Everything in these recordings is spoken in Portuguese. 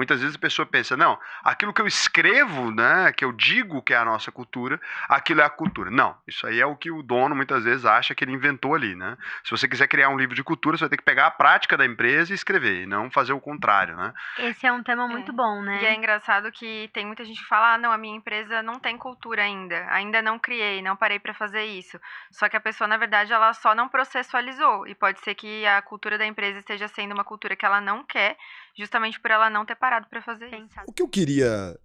Muitas vezes a pessoa pensa, não, aquilo que eu escrevo, né, que eu digo que é a nossa cultura, aquilo é a cultura. Não, isso aí é o que o dono muitas vezes acha que ele inventou ali, né? Se você quiser criar um livro de cultura, você vai ter que pegar a prática da empresa e escrever, e não fazer o contrário, né? Esse é um tema muito bom, E é né? engraçado que tem muita gente que fala, ah, não, a minha empresa não tem cultura ainda não criei, não parei pra fazer isso. Só que a pessoa, na verdade, ela só não processualizou. E pode ser que a cultura da empresa esteja sendo uma cultura que ela não quer, justamente por ela não ter parado pra fazer isso. Pensado. O que eu queria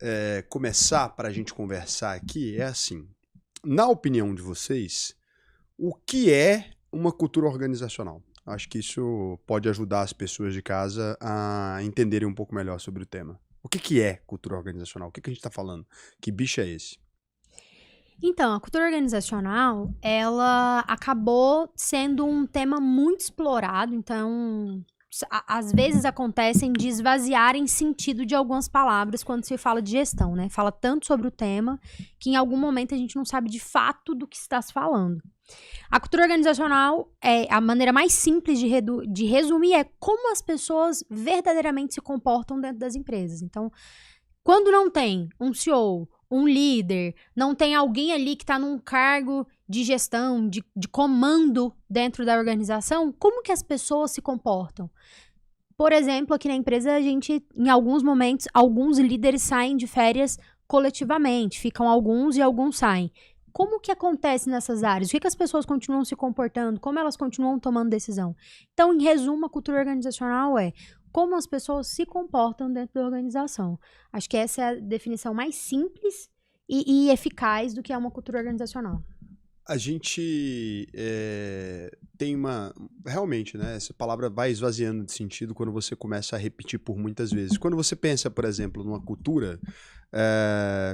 começar para a gente conversar aqui é assim, na opinião de vocês, o que é uma cultura organizacional? Acho que isso pode ajudar as pessoas de casa a entenderem um pouco melhor sobre o tema. O que é cultura organizacional? O que a gente está falando? Que bicho é esse? Então, a cultura organizacional, ela acabou sendo um tema muito explorado, então, às vezes acontecem de esvaziarem sentido de algumas palavras quando se fala de gestão, né? Fala tanto sobre o tema que em algum momento a gente não sabe de fato do que está se falando. A cultura organizacional, a maneira mais simples de resumir é como as pessoas verdadeiramente se comportam dentro das empresas. Então, quando não tem um CEO, um líder, não tem alguém ali que está num cargo de gestão, de comando dentro da organização, como que as pessoas se comportam? Por exemplo, aqui na empresa, a gente, em alguns momentos, alguns líderes saem de férias coletivamente, ficam alguns e alguns saem. Como que acontece nessas áreas? O que as pessoas continuam se comportando? Como elas continuam tomando decisão? Então, em resumo, a cultura organizacional é como as pessoas se comportam dentro da organização. Acho que essa é a definição mais simples e eficaz do que é uma cultura organizacional. A gente tem uma... Realmente, né? Essa palavra vai esvaziando de sentido quando você começa a repetir por muitas vezes. Quando você pensa, por exemplo, numa cultura...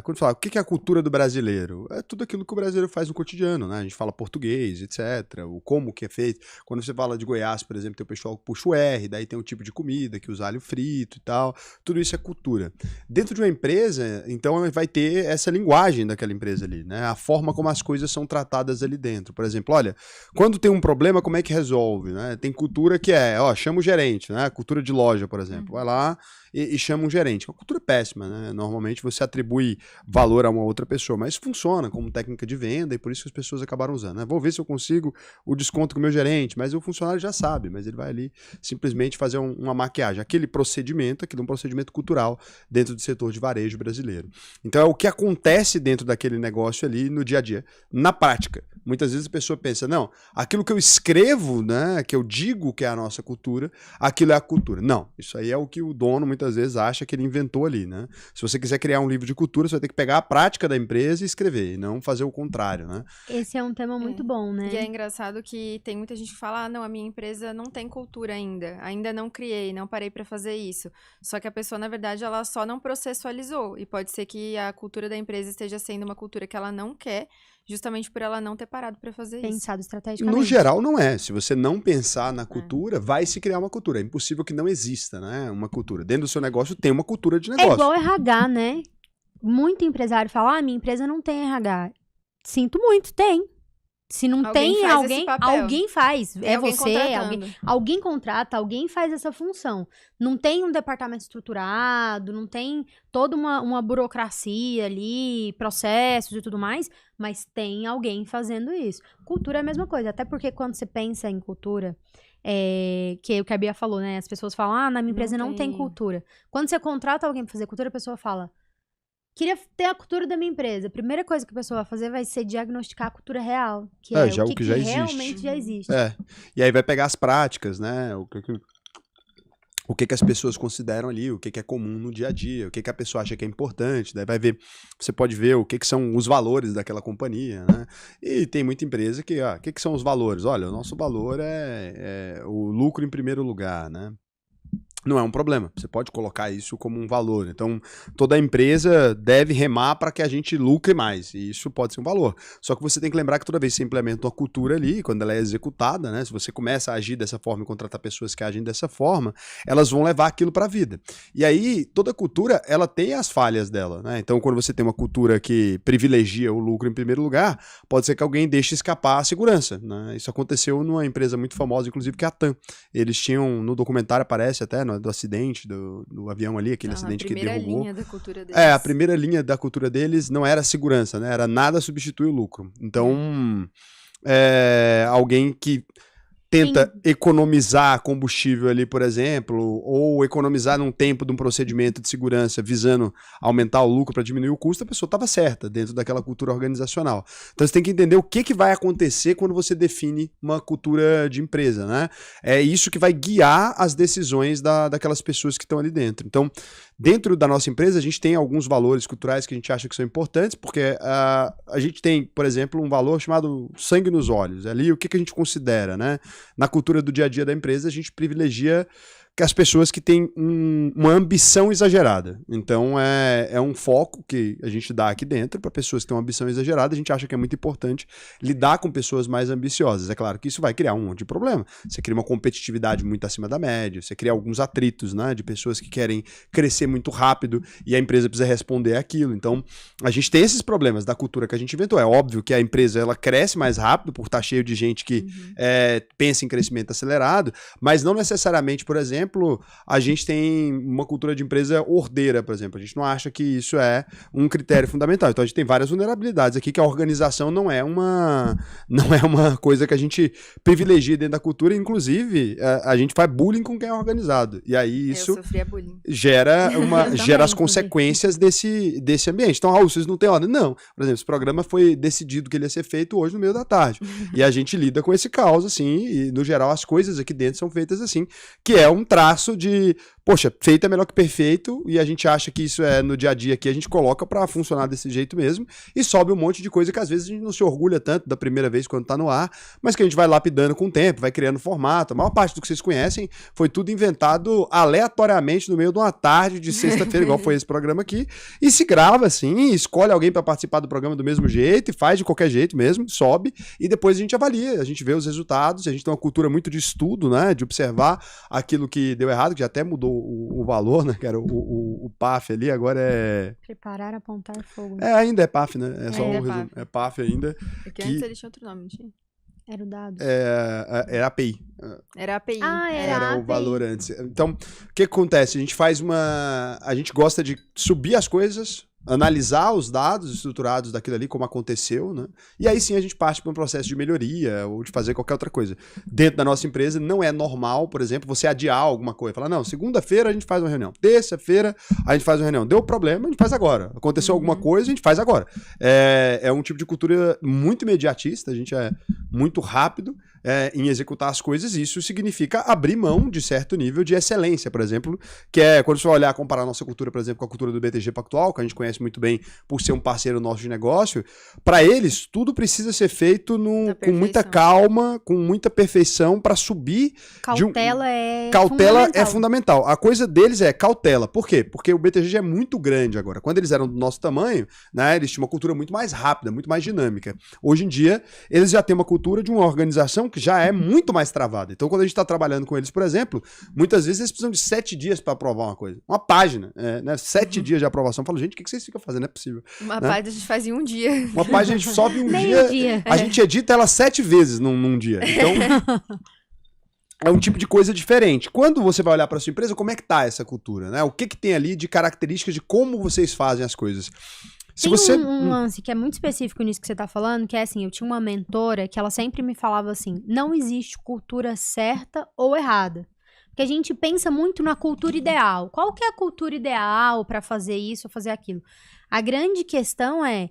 quando fala, o que é a cultura do brasileiro? É tudo aquilo que o brasileiro faz no cotidiano, né? A gente fala português, etc. O como que é feito. Quando você fala de Goiás, por exemplo, tem o pessoal que puxa o R, daí tem um tipo de comida que usa alho frito e tal. Tudo isso é cultura. Dentro de uma empresa, então, vai ter essa linguagem daquela empresa ali, né? A forma como as coisas são tratadas ali dentro. Por exemplo, olha, quando tem um problema, como é que resolve, né? Tem cultura que chama o gerente, né? Cultura de loja, por exemplo. Vai lá e chama um gerente. É uma cultura péssima, né? Normalmente você atribui valor a uma outra pessoa, mas funciona como técnica de venda e por isso que as pessoas acabaram usando, né? Vou ver se eu consigo o desconto com o meu gerente, mas o funcionário já sabe, mas ele vai ali simplesmente fazer uma maquiagem. Aquele procedimento, aquilo é um procedimento cultural dentro do setor de varejo brasileiro. Então é o que acontece dentro daquele negócio ali no dia a dia, na prática. Muitas vezes a pessoa pensa, não, aquilo que eu escrevo, né, que eu digo que é a nossa cultura, aquilo é a cultura. Não, isso aí é o que o dono muitas vezes acha que ele inventou ali, né? Se você quiser criar um livro de cultura, você vai ter que pegar a prática da empresa e escrever, e não fazer o contrário, né? Esse é um tema muito bom, né? E é engraçado que tem muita gente que fala, ah, não, a minha empresa não tem cultura ainda não criei, não parei pra fazer isso. Só que a pessoa, na verdade, ela só não processualizou. E pode ser que a cultura da empresa esteja sendo uma cultura que ela não quer, justamente por ela não ter parado pra fazer isso. Pensado estrategicamente. No geral, não é. Se você não pensar na cultura, vai se criar uma cultura. É impossível que não exista, né? Uma cultura. Dentro do seu negócio tem uma cultura de negócio. É igual RH, né? Muito empresário fala, minha empresa não tem RH. Sinto muito, tem. Se não Alguém tem faz alguém, esse papel. alguém faz. Tem É alguém você, contratando. alguém contrata, alguém faz essa função. Não tem um departamento estruturado, não tem toda uma burocracia ali, processos e tudo mais, mas tem alguém fazendo isso. Cultura é a mesma coisa, até porque quando você pensa em cultura, que é o que a Bia falou, né? As pessoas falam, na minha empresa não tem cultura. Quando você contrata alguém pra fazer cultura, a pessoa fala, queria ter a cultura da minha empresa. A primeira coisa que a pessoa vai fazer vai ser diagnosticar a cultura real, que é já o que já realmente já existe. E aí vai pegar as práticas, né? O que as pessoas consideram ali, o que é comum no dia a dia, o que a pessoa acha que é importante, daí vai ver, você pode ver o que são os valores daquela companhia, né? E tem muita empresa que, o que são os valores? Olha, o nosso valor é o lucro em primeiro lugar, né? Não é um problema, você pode colocar isso como um valor. Então, toda empresa deve remar para que a gente lucre mais, e isso pode ser um valor. Só que você tem que lembrar que toda vez que você implementa uma cultura ali, quando ela é executada, né, se você começa a agir dessa forma e contratar pessoas que agem dessa forma, elas vão levar aquilo para a vida. E aí, toda cultura, ela tem as falhas dela, né? Então, quando você tem uma cultura que privilegia o lucro em primeiro lugar, pode ser que alguém deixe escapar a segurança, né? Isso aconteceu numa empresa muito famosa, inclusive, que é a TAM. Eles tinham, no documentário aparece até, do acidente do avião ali, aquele acidente que derrubou. A primeira linha da cultura deles. A primeira linha da cultura deles não era segurança, né? Era nada substitui o lucro. Então, alguém que tenta economizar combustível ali, por exemplo, ou economizar num tempo de um procedimento de segurança visando aumentar o lucro para diminuir o custo, a pessoa estava certa dentro daquela cultura organizacional. Então você tem que entender o que vai acontecer quando você define uma cultura de empresa, né? É isso que vai guiar as decisões daquelas pessoas que estão ali dentro. Então, dentro da nossa empresa, a gente tem alguns valores culturais que a gente acha que são importantes, porque a gente tem, por exemplo, um valor chamado sangue nos olhos. Ali, o que a gente considera, né? Na cultura do dia a dia da empresa, a gente privilegia que as pessoas que têm uma ambição exagerada. Então, é um foco que a gente dá aqui dentro para pessoas que têm uma ambição exagerada. A gente acha que é muito importante lidar com pessoas mais ambiciosas. É claro que isso vai criar um monte de problema. Você cria uma competitividade muito acima da média, você cria alguns atritos, né, de pessoas que querem crescer muito rápido e a empresa precisa responder àquilo. Então, a gente tem esses problemas da cultura que a gente inventou. É óbvio que a empresa ela cresce mais rápido por estar cheio de gente que pensa em crescimento acelerado, mas não necessariamente, por exemplo, a gente tem uma cultura de empresa ordeira, por exemplo. A gente não acha que isso é um critério fundamental. Então a gente tem várias vulnerabilidades aqui, que a organização não é uma coisa que a gente privilegia dentro da cultura. Inclusive, a gente faz bullying com quem é organizado. E aí isso Eu sofria bullying. gera as consequências desse ambiente. Então, vocês não têm ordem? Não. Por exemplo, esse programa foi decidido que ele ia ser feito hoje no meio da tarde. E a gente lida com esse caos, assim, e no geral as coisas aqui dentro são feitas assim, que é um traço de, poxa, feito é melhor que perfeito, e a gente acha que isso é no dia a dia aqui, a gente coloca pra funcionar desse jeito mesmo, e sobe um monte de coisa que às vezes a gente não se orgulha tanto da primeira vez quando tá no ar, mas que a gente vai lapidando com o tempo, vai criando formato. A maior parte do que vocês conhecem foi tudo inventado aleatoriamente no meio de uma tarde de sexta-feira, igual foi esse programa aqui, e se grava assim, escolhe alguém pra participar do programa do mesmo jeito, e faz de qualquer jeito mesmo, sobe, e depois a gente avalia, a gente vê os resultados, a gente tem uma cultura muito de estudo, né, de observar aquilo que deu errado, que já até mudou o valor, né, que era o PAF ali, agora é... Preparar, apontar fogo. Ainda é PAF, né, é só o resumo, PAF. é PAF ainda. Porque antes ele tinha outro nome, não tinha? Era o dado. Era API. Era API. Era o valor antes. Então, o que acontece? A gente gosta de subir as coisas, analisar os dados estruturados daquilo ali, como aconteceu, né? E aí sim a gente parte para um processo de melhoria ou de fazer qualquer outra coisa. Dentro da nossa empresa não é normal, por exemplo, você adiar alguma coisa. Falar, não, segunda-feira a gente faz uma reunião, terça-feira a gente faz uma reunião. Deu problema, a gente faz agora. Aconteceu alguma coisa, a gente faz agora. É um tipo de cultura muito imediatista, a gente é muito rápido em executar as coisas, e isso significa abrir mão de certo nível de excelência, por exemplo, que é quando você vai olhar, comparar a nossa cultura, por exemplo, com a cultura do BTG Pactual, que a gente conhece muito bem por ser um parceiro nosso de negócio. Para eles, tudo precisa ser feito com muita calma, com muita perfeição, para subir. Cautela é fundamental. A coisa deles é cautela. Por quê? Porque o BTG já é muito grande agora. Quando eles eram do nosso tamanho, né, eles tinham uma cultura muito mais rápida, muito mais dinâmica. Hoje em dia, eles já têm uma cultura de uma organização que já é muito mais travada. Então, quando a gente está trabalhando com eles, por exemplo, muitas vezes eles precisam de 7 dias para aprovar uma coisa. Uma página, né? 7 dias de aprovação. Eu falo, gente, o que vocês ficam fazendo? Não é possível. Uma página a gente faz em um dia. Uma página a gente sobe um dia. A gente edita ela 7 vezes num dia. Então, é um tipo de coisa diferente. Quando você vai olhar para sua empresa, como é que tá essa cultura, né? O que tem ali de características de como vocês fazem as coisas? Tem um lance que é muito específico nisso que você tá falando, que é assim, eu tinha uma mentora que ela sempre me falava assim, não existe cultura certa ou errada. Porque a gente pensa muito na cultura ideal. Qual que é a cultura ideal para fazer isso ou fazer aquilo? A grande questão é,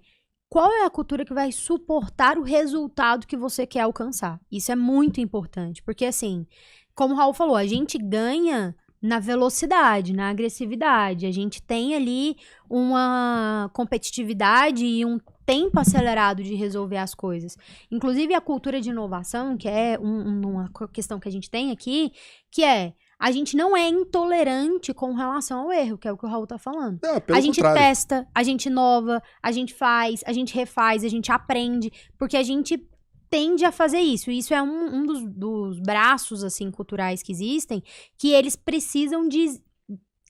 qual é a cultura que vai suportar o resultado que você quer alcançar? Isso é muito importante, porque assim, como o Raul falou, a gente ganha na velocidade, na agressividade. A gente tem ali uma competitividade e um tempo acelerado de resolver as coisas. Inclusive, a cultura de inovação, que é uma questão que a gente tem aqui, que é, a gente não é intolerante com relação ao erro, que é o que o Raul tá falando. Pelo a gente contrário. testa, a gente inova, a gente faz, a gente refaz, a gente aprende, porque a gente tende a fazer isso. E isso é um dos braços, assim, culturais que existem, que eles precisam de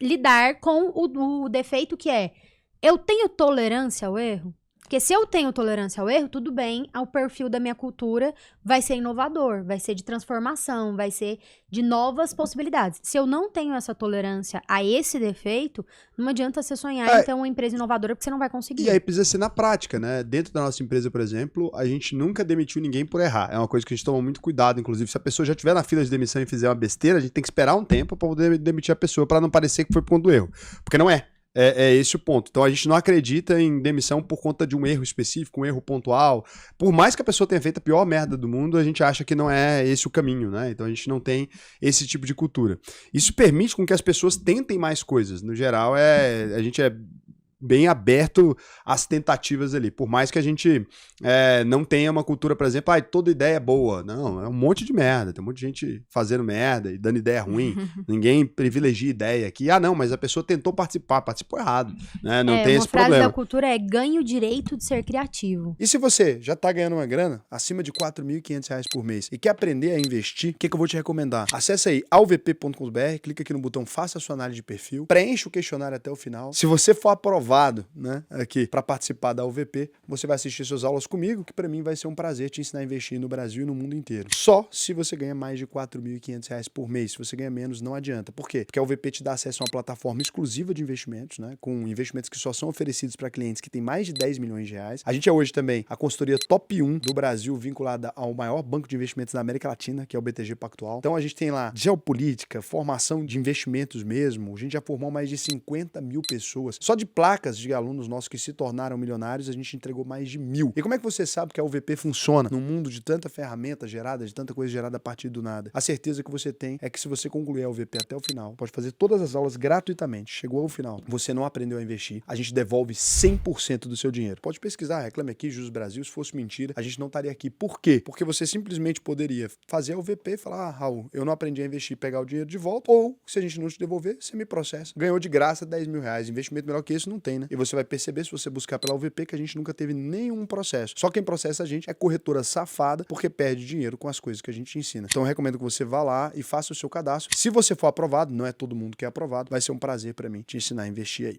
lidar com o defeito que é, eu tenho tolerância ao erro? Porque se eu tenho tolerância ao erro, tudo bem, o perfil da minha cultura vai ser inovador, vai ser de transformação, vai ser de novas possibilidades. Se eu não tenho essa tolerância a esse defeito, não adianta você sonhar em ter uma empresa inovadora, porque você não vai conseguir. E aí precisa ser na prática, né? Dentro da nossa empresa, por exemplo, a gente nunca demitiu ninguém por errar. É uma coisa que a gente toma muito cuidado, inclusive. Se a pessoa já estiver na fila de demissão e fizer uma besteira, a gente tem que esperar um tempo para poder demitir a pessoa, para não parecer que foi por conta do erro. Porque não é. É esse o ponto. Então a gente não acredita em demissão por conta de um erro específico, um erro pontual. Por mais que a pessoa tenha feito a pior merda do mundo, a gente acha que não é esse o caminho, né? Então a gente não tem esse tipo de cultura. Isso permite com que as pessoas tentem mais coisas. No geral, a gente é bem aberto às tentativas ali. Por mais que a gente não tenha uma cultura, por exemplo, toda ideia é boa. Não, é um monte de merda. Tem um monte de gente fazendo merda e dando ideia ruim. Ninguém privilegia ideia aqui. Não, mas a pessoa tentou participar, participou errado. Né? Não tem esse problema. Uma frase da cultura é: ganhe o direito de ser criativo. E se você já tá ganhando uma grana acima de R$4.500 por mês e quer aprender a investir, o que eu vou te recomendar? Acesse aí alvp.com.br, clica aqui no botão faça a sua análise de perfil, preencha o questionário até o final. Se você for aprovado, né, aqui para participar da UVP, você vai assistir suas aulas comigo, que para mim vai ser um prazer te ensinar a investir no Brasil e no mundo inteiro. Só se você ganha mais de R$4.500 por mês. Se você ganha menos, não adianta. Por quê? Porque a UVP te dá acesso a uma plataforma exclusiva de investimentos, né, com investimentos que só são oferecidos para clientes que têm mais de 10 milhões de reais. A gente é hoje também a consultoria top 1 do Brasil, vinculada ao maior banco de investimentos da América Latina, que é o BTG Pactual. Então a gente tem lá geopolítica, formação de investimentos mesmo. A gente já formou mais de 50 mil pessoas. Só de placas de alunos nossos que se tornaram milionários, a gente entregou mais de 1.000. E como é que você sabe que a UVP funciona num mundo de tanta ferramenta gerada, de tanta coisa gerada a partir do nada? A certeza que você tem é que se você concluir a UVP até o final, pode fazer todas as aulas gratuitamente. Chegou ao final, você não aprendeu a investir, a gente devolve 100% do seu dinheiro. Pode pesquisar, Reclame Aqui, Jus Brasil. Se fosse mentira, a gente não estaria aqui. Por quê? Porque você simplesmente poderia fazer a UVP e falar: Raul, eu não aprendi a investir e pegar o dinheiro de volta, ou se a gente não te devolver, você me processa. Ganhou de graça R$10.000. Investimento melhor que esse não tem, né? E você vai perceber, se você buscar pela UVP, que a gente nunca teve nenhum processo. Só quem processa a gente é corretora safada, porque perde dinheiro com as coisas que a gente ensina. Então eu recomendo que você vá lá e faça o seu cadastro. Se você for aprovado, não é todo mundo que é aprovado, vai ser um prazer para mim te ensinar a investir aí.